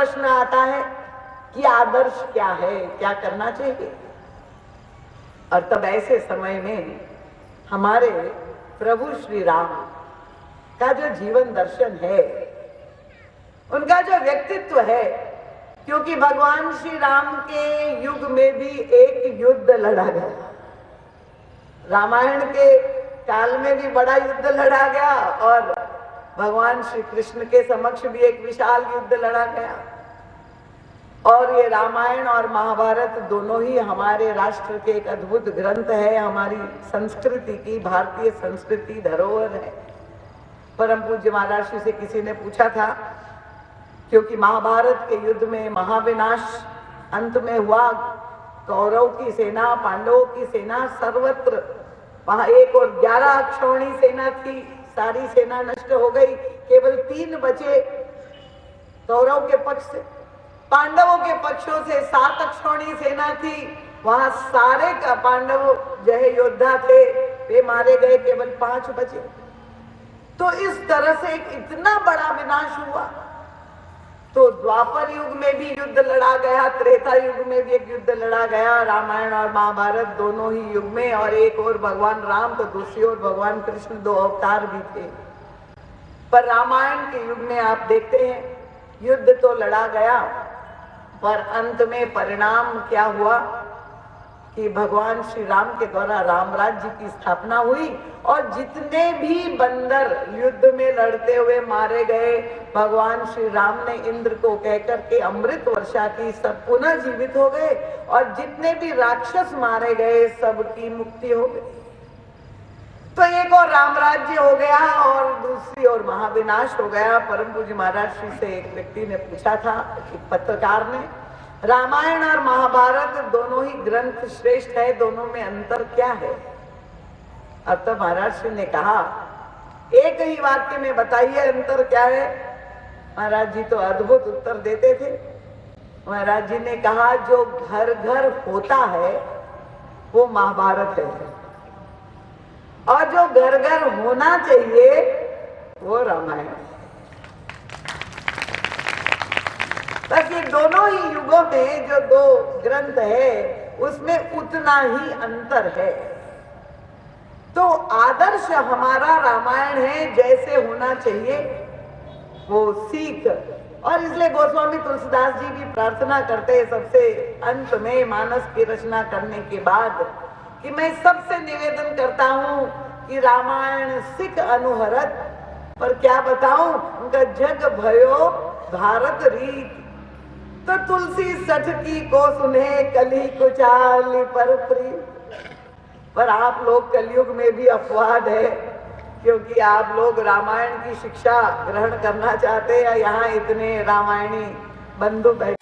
प्रश्न आता है कि आदर्श क्या है, क्या करना चाहिए। और तब ऐसे समय में हमारे प्रभु श्री राम का जो जीवन दर्शन है, उनका जो व्यक्तित्व है, क्योंकि भगवान श्री राम के युग में भी एक युद्ध लड़ा गया, रामायण के काल में भी बड़ा युद्ध लड़ा गया और भगवान श्री कृष्ण के समक्ष भी एक विशाल युद्ध लड़ा गया। और ये रामायण और महाभारत दोनों ही हमारे राष्ट्र के एक अद्भुत ग्रंथ है, हमारी संस्कृति की, भारतीय संस्कृति धरोहर है। परम पूज्य महाराज श्री से किसी ने पूछा था, क्योंकि महाभारत के युद्ध में महाविनाश अंत में हुआ, कौरव की सेना, पांडवों की सेना, सर्वत्र वहां 1 और 11 अक्षौणी सेना थी, सारी सेना नष्ट हो गई, केवल 3 बचे कौरव के पक्ष से। पांडवों के पक्षों से 7 अक्षौणी सेना थी, वहां सारे का पांडव जो है योद्धा थे वे मारे गए, केवल 5 बचे। तो इस तरह से एक इतना बड़ा विनाश हुआ। तो द्वापर युग में भी युद्ध लड़ा गया, त्रेता युग में भी एक युद्ध लड़ा गया, रामायण और महाभारत दोनों ही युग में। और एक और भगवान राम तो दूसरी ओर भगवान कृष्ण 2 अवतार भी थे। पर रामायण के युग में आप देखते हैं युद्ध तो लड़ा गया, पर अंत में परिणाम क्या हुआ कि भगवान श्री राम के द्वारा राम राज्य की स्थापना हुई और जितने भी बंदर युद्ध में लड़ते हुए मारे गए, भगवान श्री राम ने इंद्र को कहकर के अमृत वर्षा की, सब पुनः जीवित हो गए। और जितने भी राक्षस मारे गए सबकी मुक्ति हो गई। तो एक और राम राज्य हो गया और दूसरी ओर महाविनाश हो गया। परम पूज्य महाराज श्री से एक व्यक्ति ने पूछा था, एक पत्रकार ने, रामायण और महाभारत दोनों ही ग्रंथ श्रेष्ठ है, दोनों में अंतर क्या है। अब तब महाराज श्री ने कहा, एक ही वाक्य में बताइए अंतर क्या है। महाराज जी तो अद्भुत उत्तर देते थे। महाराज जी ने कहा, जो घर घर होता है वो महाभारत है, और जो घर घर होना चाहिए वो रामायण है। बस ये दोनों ही युगों में जो 2 ग्रंथ है उसमें उतना ही अंतर है। तो आदर्श हमारा रामायण है, जैसे होना चाहिए वो सीख। और इसलिए गोस्वामी तुलसीदास जी भी प्रार्थना करते हैं सबसे अंत में मानस की रचना करने के बाद, कि मैं सबसे निवेदन करता हूं कि रामायण सिख अनुहरत, पर क्या बताऊं उनका जग भयो भारत रीत। तो तुलसी सठ की को सुने कली कुचाल पर प्रीत। पर आप लोग कलयुग में भी अपवाद है, क्योंकि आप लोग रामायण की शिक्षा ग्रहण करना चाहते हैं। यहाँ इतने रामायणी बंधु बैठे